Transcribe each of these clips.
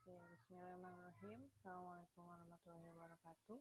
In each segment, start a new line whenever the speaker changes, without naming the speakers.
Oke, bismillahirrahmanirrahim. Assalamualaikum warahmatullahi wabarakatuh.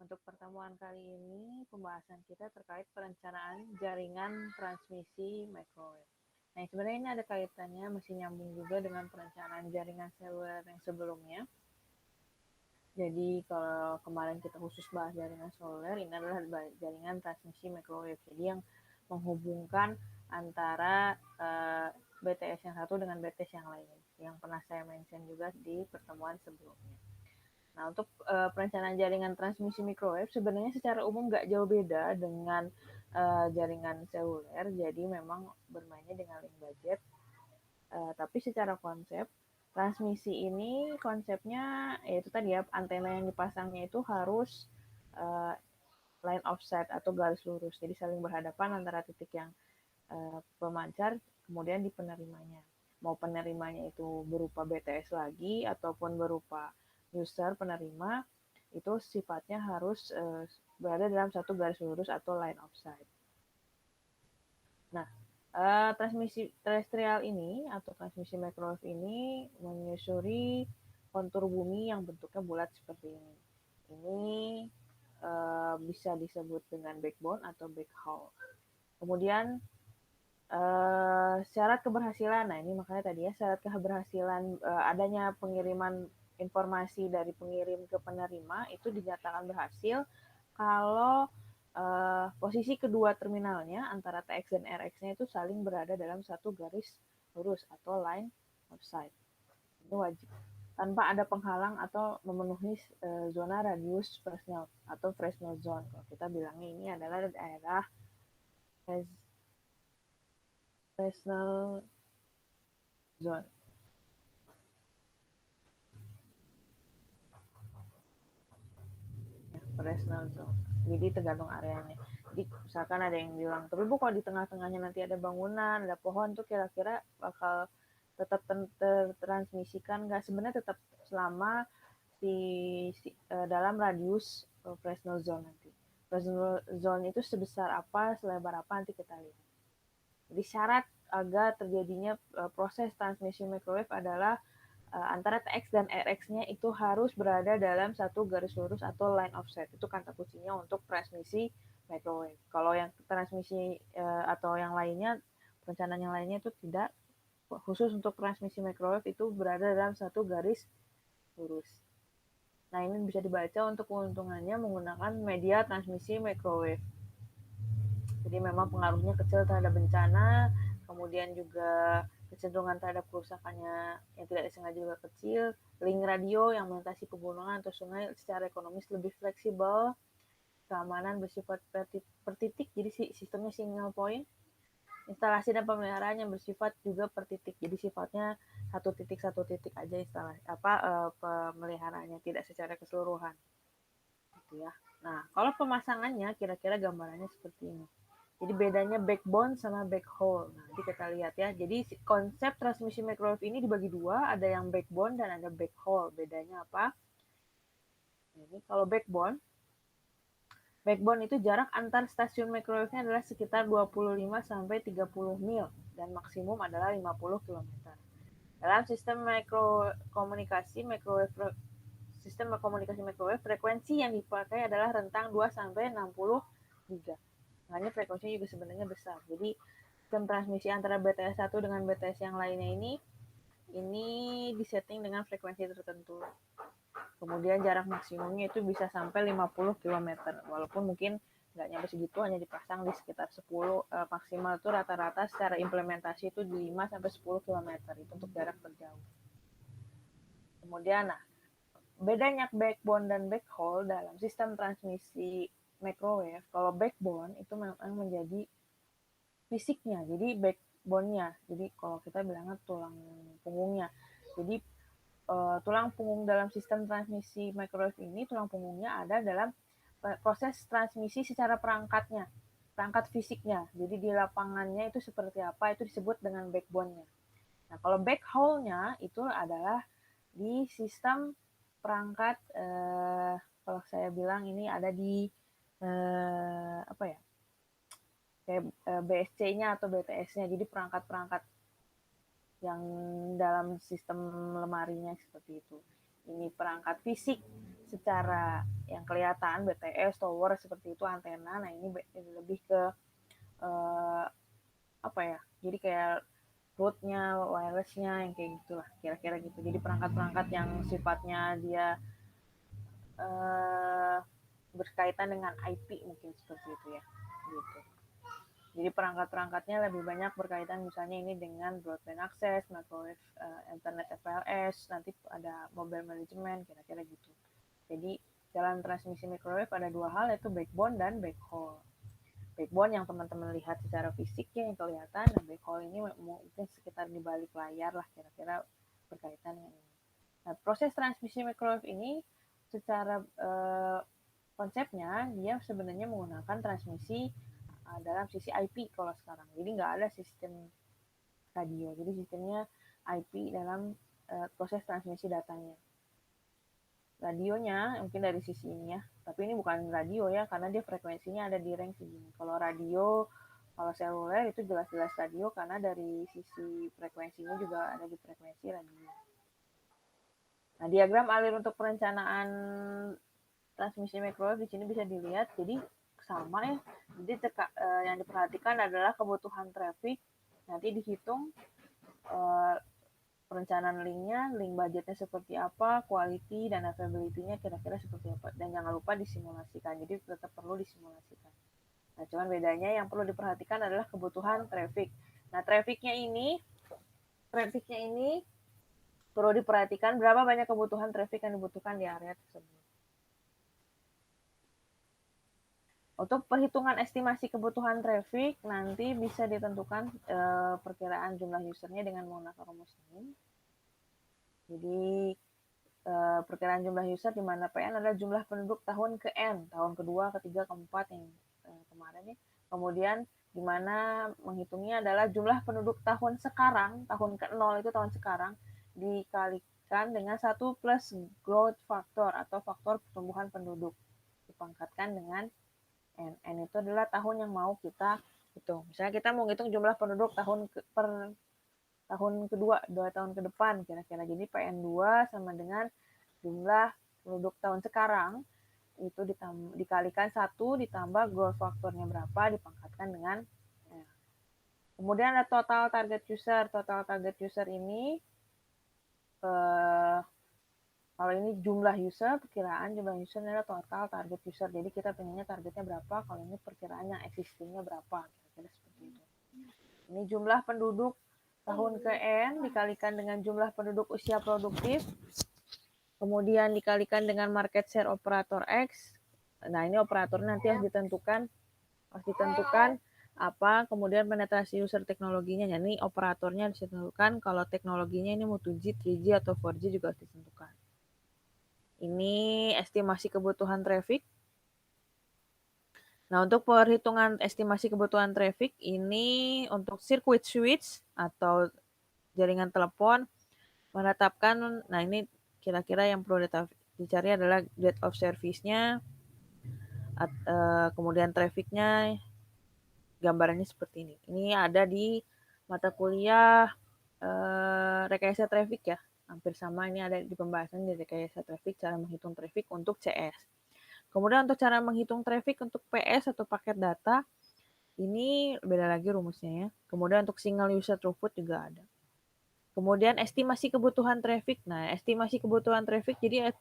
Untuk pertemuan kali ini, pembahasan kita terkait perencanaan jaringan transmisi microwave. Nah, sebenarnya ini ada kaitannya, masih nyambung juga dengan perencanaan jaringan seluler yang sebelumnya. Jadi, kalau kemarin kita khusus bahas jaringan seluler, ini adalah jaringan transmisi microwave. Jadi, yang menghubungkan antara BTS yang satu dengan BTS yang lain, yang pernah saya mention juga di pertemuan sebelumnya. Nah, untuk perencanaan jaringan transmisi microwave sebenarnya secara umum nggak jauh beda dengan jaringan seluler, jadi memang bermainnya dengan link budget. Tapi secara konsep, transmisi ini konsepnya yaitu tadi ya, antena yang dipasangnya itu harus line of sight atau garis lurus, jadi saling berhadapan antara titik yang pemancar kemudian di penerimanya. Mau penerimanya itu berupa BTS lagi ataupun berupa user penerima, itu sifatnya harus berada dalam satu garis lurus atau line of sight. Nah, transmisi terestrial ini atau transmisi microwave ini menyusuri kontur bumi yang bentuknya bulat seperti ini. Ini bisa disebut dengan backbone atau backhaul. Kemudian syarat keberhasilan, nah ini makanya tadi ya, syarat keberhasilan adanya pengiriman informasi dari pengirim ke penerima itu dinyatakan berhasil kalau posisi kedua terminalnya antara TX dan RX-nya itu saling berada dalam satu garis lurus atau line of sight. Itu wajib tanpa ada penghalang atau memenuhi zona radius Fresnel atau Fresnel zone. Kalau kita bilangnya ini adalah daerah Fresnel zone. Fresnel zone. Jadi tergantung areanya. Jadi misalkan ada yang bilang, tapi Bu kalau di tengah-tengahnya nanti ada bangunan, ada pohon tuh kira-kira bakal tetap tertransmisikan nggak? Sebenarnya tetap selama dalam radius Fresnel zone nanti. Fresnel zone itu sebesar apa, selebar apa nanti kita lihat. Jadi syarat agar terjadinya proses transmisi microwave adalah antara TX dan RX-nya itu harus berada dalam satu garis lurus atau line of sight. Itu kata kuncinya untuk transmisi microwave. Kalau yang transmisi atau yang lainnya, perencanaan yang lainnya itu tidak, khusus untuk transmisi microwave itu berada dalam satu garis lurus. Nah, ini bisa dibaca untuk keuntungannya menggunakan media transmisi microwave. Jadi memang pengaruhnya kecil terhadap bencana, kemudian juga kecenderungan terhadap kerusakannya yang tidak disengaja juga kecil. Link radio yang melintasi pegunungan atau sungai secara ekonomis lebih fleksibel, keamanan bersifat per titik, jadi sistemnya single point. Instalasi dan pemeliharaan yang bersifat juga per titik, jadi sifatnya satu titik aja instalasi pemeliharaannya, tidak secara keseluruhan. Gitu ya. Nah, kalau pemasangannya kira-kira gambarannya seperti ini. Jadi bedanya backbone sama backhaul. Nah, nanti kita lihat ya. Jadi konsep transmisi microwave ini dibagi dua, ada yang backbone dan ada backhaul. Bedanya apa? Ini kalau backbone itu jarak antar stasiun microwave-nya adalah sekitar 25 sampai 30 mil dan maksimum adalah 50 km. Dalam sistem komunikasi microwave, frekuensi yang dipakai adalah rentang 2 sampai 60 giga. Makanya frekuensinya juga sebenarnya besar. Jadi sistem transmisi antara BTS 1 dengan BTS yang lainnya ini disetting dengan frekuensi tertentu. Kemudian jarak maksimumnya itu bisa sampai 50 km. Walaupun mungkin nggak nyampe segitu, hanya dipasang di sekitar 10, maksimal itu rata-rata secara implementasi itu di 5 sampai 10 km. Itu untuk jarak terjauh. Kemudian, nah, bedanya backbone dan backhaul dalam sistem transmisi microwave, kalau backbone itu memang menjadi fisiknya, jadi backbone-nya. Jadi kalau kita bilangnya tulang punggungnya. Jadi tulang punggung dalam sistem transmisi microwave ini, tulang punggungnya ada dalam proses transmisi secara perangkatnya, perangkat fisiknya. Jadi di lapangannya itu seperti apa, itu disebut dengan backbone-nya. Nah, kalau backhaul-nya itu adalah di sistem perangkat, kalau saya bilang ini ada di apa ya, kayak BSC-nya atau BTS-nya, jadi perangkat-perangkat yang dalam sistem lemarinya seperti itu. Ini perangkat fisik secara yang kelihatan BTS, tower seperti itu, antena. Nah ini lebih ke apa ya? Jadi kayak rootnya, wirelessnya yang kayak gitulah, kira-kira gitu. Jadi perangkat-perangkat yang sifatnya dia eh, berkaitan dengan IP mungkin seperti itu ya, gitu. Jadi perangkat-perangkatnya lebih banyak berkaitan misalnya ini dengan broadband access, microwave, internet FLS, nanti ada mobile management, kira-kira gitu. Jadi jalan transmisi microwave ada dua hal, yaitu backbone dan backhaul. Backbone yang teman-teman lihat secara fisik ya, yang kelihatan, dan backhaul ini mungkin sekitar di balik layar lah, kira-kira berkaitan dengan ini. Nah, proses transmisi microwave ini secara konsepnya dia sebenarnya menggunakan transmisi dalam sisi IP kalau sekarang. Jadi nggak ada sistem radio. Jadi sistemnya IP dalam proses transmisi datanya. Radionya mungkin dari sisi ini ya, tapi ini bukan radio ya, karena dia frekuensinya ada di range segini. Kalau radio, kalau seluler itu jelas-jelas radio karena dari sisi frekuensinya juga ada di frekuensi radio. Nah, diagram alir untuk perencanaan transmisi microwave di sini bisa dilihat. Jadi sama ya. Jadi yang diperhatikan adalah kebutuhan traffic. Nanti dihitung perencanaan linknya, link budgetnya seperti apa, quality dan availability-nya kira-kira seperti apa. Dan jangan lupa disimulasikan. Jadi tetap perlu disimulasikan. Nah, cuman bedanya yang perlu diperhatikan adalah kebutuhan traffic. Nah, trafficnya ini perlu diperhatikan berapa banyak kebutuhan traffic yang dibutuhkan di area tersebut. Untuk perhitungan estimasi kebutuhan traffic nanti bisa ditentukan perkiraan jumlah usernya dengan menggunakan rumus ini. Jadi perkiraan jumlah user di mana PN adalah jumlah penduduk tahun ke N, tahun kedua, ketiga, keempat yang kemarin ya. Kemudian di mana menghitungnya adalah jumlah penduduk tahun sekarang, tahun ke-0 itu tahun sekarang, dikalikan dengan 1 plus growth factor atau faktor pertumbuhan penduduk. Dipangkatkan dengan N. N itu adalah tahun yang mau kita hitung. Misalnya kita mau hitung jumlah penduduk per tahun kedua, 2 tahun ke depan kira-kira. Jadi PN2 sama dengan jumlah penduduk tahun sekarang itu dikalikan 1 ditambah growth faktornya berapa dipangkatkan dengan ya. Kemudian ada total target user. Total target user ini kalau ini jumlah user, perkiraan jumlah user adalah total target user. Jadi kita pengennya targetnya berapa, kalau ini perkiraan yang existingnya berapa, kira-kira seperti itu. Ini jumlah penduduk tahun ke N dikalikan dengan jumlah penduduk usia produktif, kemudian dikalikan dengan market share operator X. Nah, ini operator nanti harus ditentukan apa, kemudian penetrasi user teknologinya. Nah, ini operatornya harus ditentukan, kalau teknologinya ini mau 2G, 3G, atau 4G juga harus ditentukan. Ini estimasi kebutuhan traffic. Nah, untuk perhitungan estimasi kebutuhan traffic ini untuk circuit switch atau jaringan telepon menetapkan, nah ini kira-kira yang perlu dicari adalah date of service-nya, kemudian traffic-nya, gambarannya seperti ini. Ini ada di mata kuliah rekayasa traffic ya, hampir sama, ini ada di pembahasan di rekayasa traffic, cara menghitung traffic untuk CS. Kemudian untuk cara menghitung traffic untuk PS atau paket data, ini beda lagi rumusnya ya. Kemudian untuk single user throughput juga ada. Kemudian estimasi kebutuhan traffic. Nah, estimasi kebutuhan traffic, jadi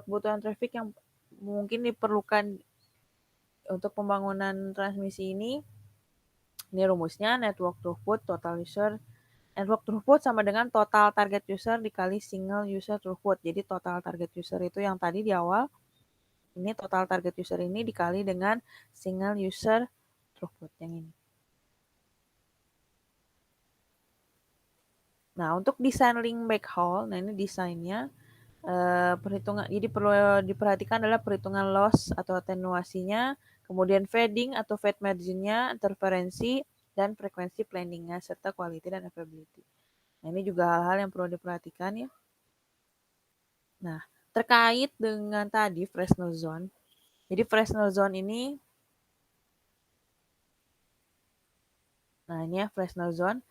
kebutuhan traffic yang mungkin diperlukan untuk pembangunan transmisi ini rumusnya network throughput, total user. Network throughput sama dengan total target user dikali single user throughput. Jadi total target user itu yang tadi di awal, ini total target user ini dikali dengan single user throughput yang ini. Nah, untuk desain link backhaul, nah ini desainnya perhitungan. Jadi perlu diperhatikan adalah perhitungan loss atau atenuasinya, kemudian fading atau fade marginnya, interferensi, dan frekuensi planningnya, serta quality dan availability. Nah, ini juga hal-hal yang perlu diperhatikan ya. Nah, terkait dengan tadi Fresnel zone. Jadi Fresnel zone ini, nah ini ya Fresnel zone.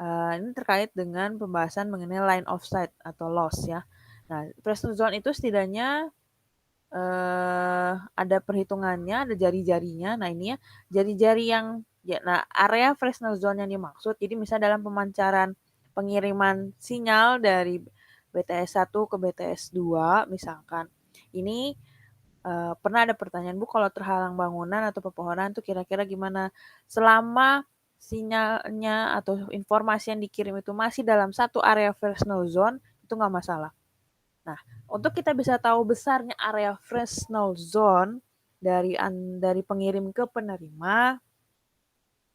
Ini terkait dengan pembahasan mengenai line of sight atau loss ya. Nah, Fresnel zone itu setidaknya ada perhitungannya, ada jari-jarinya. Nah, ini ya jari-jari yang nah area Fresnel zone yang dimaksud. Jadi misalnya dalam pemancaran pengiriman sinyal dari BTS 1 ke BTS 2 misalkan. Ini pernah ada pertanyaan, Bu, kalau terhalang bangunan atau pepohonan tuh kira-kira gimana? Selama sinyalnya atau informasi yang dikirim itu masih dalam satu area Fresnel zone, itu nggak masalah. Nah, untuk kita bisa tahu besarnya area Fresnel zone dari pengirim ke penerima,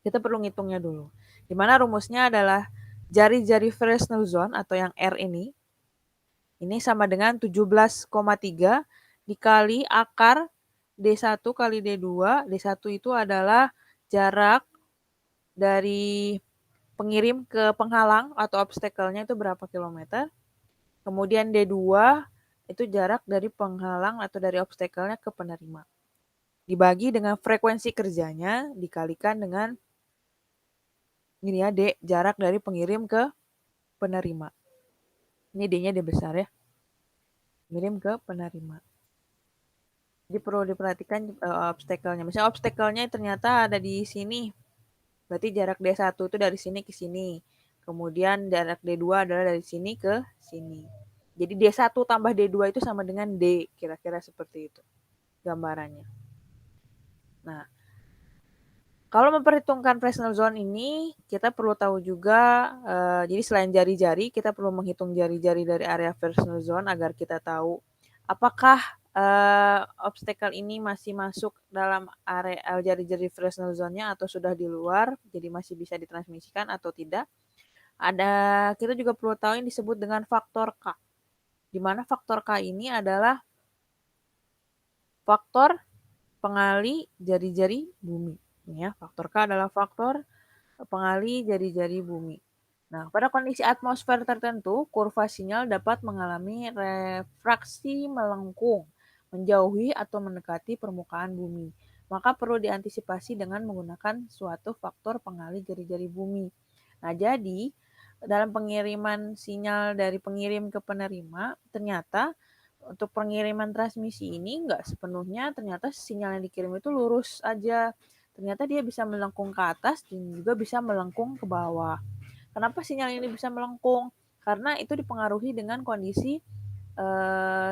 kita perlu ngitungnya dulu. Di mana rumusnya adalah jari-jari Fresnel zone atau yang R ini sama dengan 17,3 dikali akar D1 kali D2. D1 itu adalah jarak dari pengirim ke penghalang atau obstacle-nya itu berapa kilometer. Kemudian D2 itu jarak dari penghalang atau dari obstacle-nya ke penerima. Dibagi dengan frekuensi kerjanya dikalikan dengan ini ya D, jarak dari pengirim ke penerima. Ini D-nya D besar ya. Pengirim ke penerima. Jadi perlu diperhatikan obstacle-nya. Misalnya obstacle-nya ternyata ada di sini. Berarti jarak D1 itu dari sini ke sini. Kemudian jarak D2 adalah dari sini ke sini. Jadi D1 tambah D2 itu sama dengan D. Kira-kira seperti itu gambarannya. Nah, kalau memperhitungkan Fresnel zone ini, kita perlu tahu juga, jadi selain jari-jari, kita perlu menghitung jari-jari dari area Fresnel zone agar kita tahu apakah obstacle ini masih masuk dalam area jari-jari Fresnel zone-nya atau sudah di luar, jadi masih bisa ditransmisikan atau tidak. Kita juga perlu tahu yang disebut dengan faktor K, di mana faktor K ini adalah faktor pengali jari-jari bumi. Ya, faktor K adalah faktor pengali jari-jari bumi. Nah, pada kondisi atmosfer tertentu, kurva sinyal dapat mengalami refraksi melengkung, menjauhi atau mendekati permukaan bumi. Maka perlu diantisipasi dengan menggunakan suatu faktor pengali jari-jari bumi. Nah, jadi dalam pengiriman sinyal dari pengirim ke penerima, ternyata untuk pengiriman transmisi ini nggak sepenuhnya ternyata sinyal yang dikirim itu lurus aja. Ternyata dia bisa melengkung ke atas dan juga bisa melengkung ke bawah. Kenapa sinyal ini bisa melengkung? Karena itu dipengaruhi dengan kondisi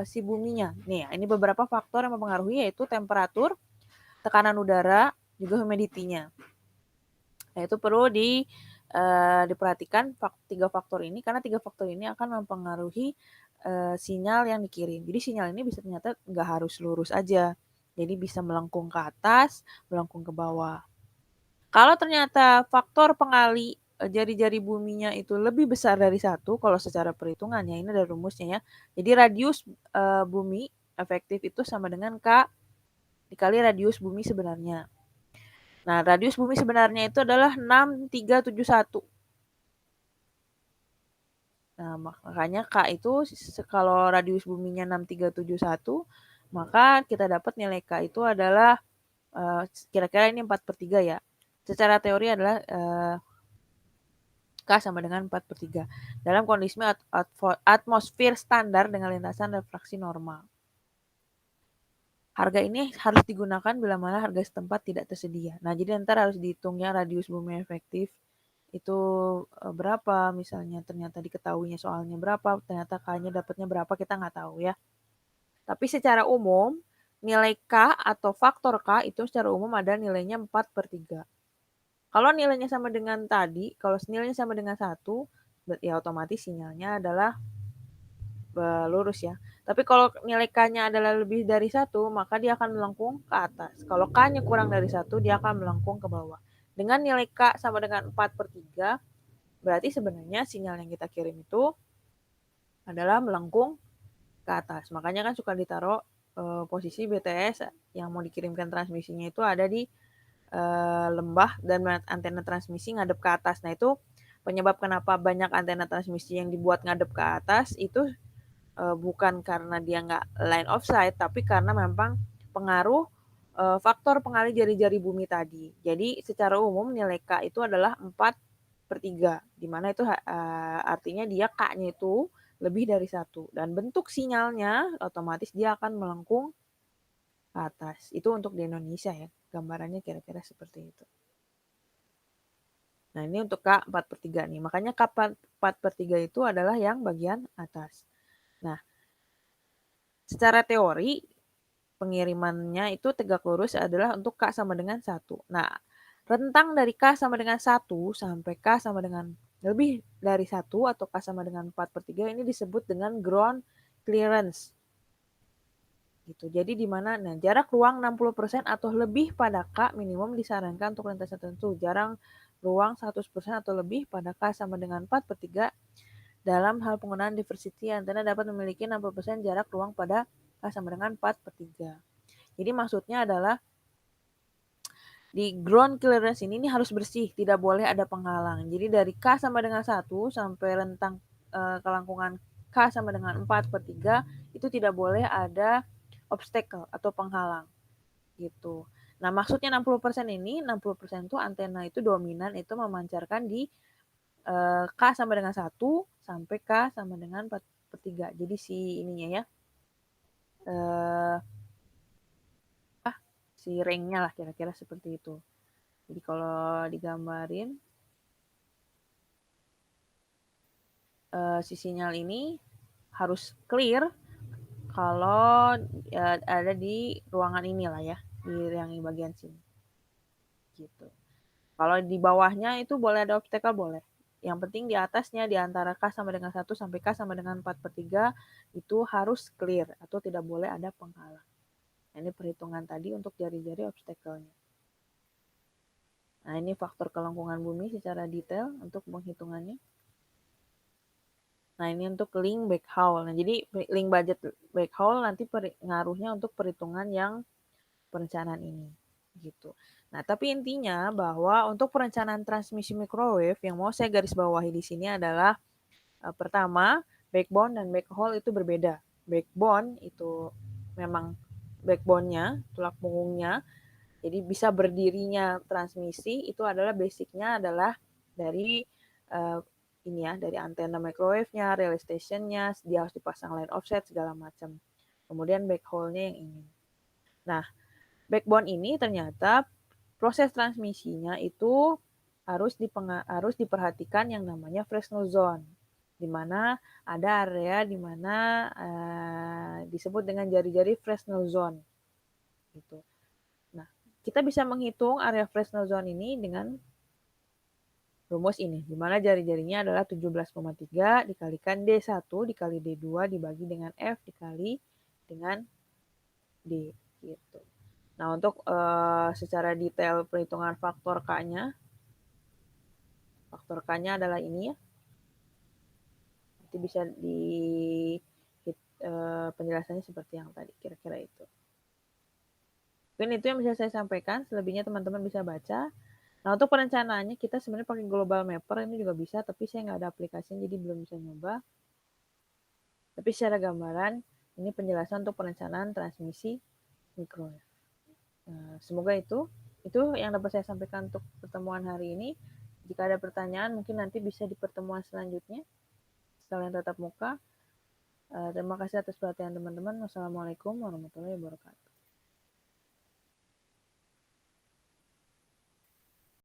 si buminya. Nih, ini beberapa faktor yang mempengaruhi yaitu temperatur, tekanan udara, juga humidity-nya. Nah, itu perlu diperhatikan tiga faktor ini karena tiga faktor ini akan mempengaruhi sinyal yang dikirim. Jadi sinyal ini bisa ternyata nggak harus lurus aja. Jadi bisa melengkung ke atas, melengkung ke bawah. Kalau ternyata faktor pengali jari-jari buminya itu lebih besar dari 1, kalau secara perhitungannya, ini ada rumusnya ya. Jadi radius bumi efektif itu sama dengan K dikali radius bumi sebenarnya. Nah, radius bumi sebenarnya itu adalah 6371. Nah, makanya K itu kalau radius buminya 6371, maka kita dapat nilai K itu adalah kira-kira ini 4/3 ya. Secara teori adalah K sama dengan 4/3 dalam kondisi atmosfer standar dengan lintasan refraksi normal. Harga ini harus digunakan bila mana harga setempat tidak tersedia. Nah, jadi ntar harus dihitungnya radius bumi efektif itu berapa misalnya, ternyata diketahuinya soalnya berapa, ternyata K-nya dapatnya berapa, kita nggak tahu ya. Tapi secara umum, nilai K atau faktor K itu secara umum ada nilainya 4/3. Kalau nilainya sama dengan tadi, kalau nilainya sama dengan 1, ya otomatis sinyalnya adalah lurus ya. Tapi kalau nilai K-nya adalah lebih dari 1, maka dia akan melengkung ke atas. Kalau K-nya kurang dari 1, dia akan melengkung ke bawah. Dengan nilai K sama dengan 4/3, berarti sebenarnya sinyal yang kita kirim itu adalah melengkung ke atas. Makanya kan suka ditaruh posisi BTS yang mau dikirimkan transmisinya itu ada di lembah dan antena transmisi ngadep ke atas. Nah, itu penyebab kenapa banyak antena transmisi yang dibuat ngadep ke atas itu bukan karena dia nggak line of sight, tapi karena memang pengaruh faktor pengali jari-jari bumi tadi. Jadi secara umum nilai K itu adalah 4/3. Dimana itu artinya dia K-nya itu lebih dari 1. Dan bentuk sinyalnya otomatis dia akan melengkung ke atas. Itu untuk di Indonesia ya. Gambarannya kira-kira seperti itu. Nah, ini untuk K4/3 nih. Makanya K4/3 itu adalah yang bagian atas. Nah, secara teori, pengirimannya itu tegak lurus adalah untuk K sama dengan 1. Nah, rentang dari K sama dengan 1 sampai K sama dengan lebih dari 1 atau K sama dengan 4/3 ini disebut dengan ground clearance. Gitu. Jadi di mana jarak ruang 60% atau lebih pada K minimum disarankan untuk lintasan tertentu. Jarang ruang 100% atau lebih pada K sama dengan 4/3 dalam hal penggunaan diversity antena dapat memiliki 60% jarak ruang pada K sama dengan 4/3. Jadi maksudnya adalah di ground clearance ini harus bersih, tidak boleh ada penghalang. Jadi dari K sama dengan 1 sampai rentang kelangkungan K sama dengan 4/3 itu tidak boleh ada obstacle atau penghalang gitu. Nah, maksudnya 60% ini, 60% itu antena itu dominan itu memancarkan di K sama dengan 1 sampai K sama dengan 4/3. Jadi si ininya ya, si ringnya lah kira-kira seperti itu. Jadi kalau digambarin si sinyal ini harus clear kalau ada di ruangan inilah ya, di yang bagian sini. Gitu. Kalau di bawahnya itu boleh ada obstacle boleh. Yang penting di atasnya di antara K sama dengan 1 sampai K sama dengan 4/3 itu harus clear atau tidak boleh ada penghalang. Nah, ini perhitungan tadi untuk jari-jari obstacle-nya. Nah, ini faktor kelengkungan bumi secara detail untuk penghitungannya. Nah, ini untuk link backhaul. Nah, jadi link budget backhaul nanti ngaruhnya untuk perhitungan yang perencanaan ini. Gitu. Nah, tapi intinya bahwa untuk perencanaan transmisi microwave yang mau saya garis bawahi di sini adalah pertama, backbone dan backhaul itu berbeda. Backbone itu memang backbone-nya, tulang punggungnya. Jadi bisa berdirinya transmisi itu adalah basicnya adalah dari ini ya, dari antena microwave-nya, relay station-nya, dia harus dipasang line offset segala macam. Kemudian backhaul-nya yang ini. Nah, backbone ini ternyata proses transmisinya itu harus diperhatikan yang namanya Fresnel zone, di mana ada area di mana disebut dengan jari-jari Fresnel zone. Gitu. Nah, kita bisa menghitung area Fresnel zone ini dengan rumus ini, di mana jari-jarinya adalah 17,3 dikalikan D1 dikali D2 dibagi dengan F dikali dengan D. Gitu. Nah, untuk secara detail perhitungan faktor K-nya, faktor K-nya adalah ini ya. Nanti bisa di penjelasannya seperti yang tadi, kira-kira itu. Mungkin itu yang bisa saya sampaikan, selebihnya teman-teman bisa baca. Nah, untuk perencanaannya kita sebenarnya pakai global mapper ini juga bisa, tapi saya nggak ada aplikasinya jadi belum bisa nyoba. Tapi secara gambaran, ini penjelasan untuk perencanaan transmisi microwave. Nah, semoga itu yang dapat saya sampaikan untuk pertemuan hari ini. Jika ada pertanyaan, mungkin nanti bisa di pertemuan selanjutnya. Sekalian tatap muka. Terima kasih atas perhatian teman-teman. Wassalamualaikum warahmatullahi wabarakatuh.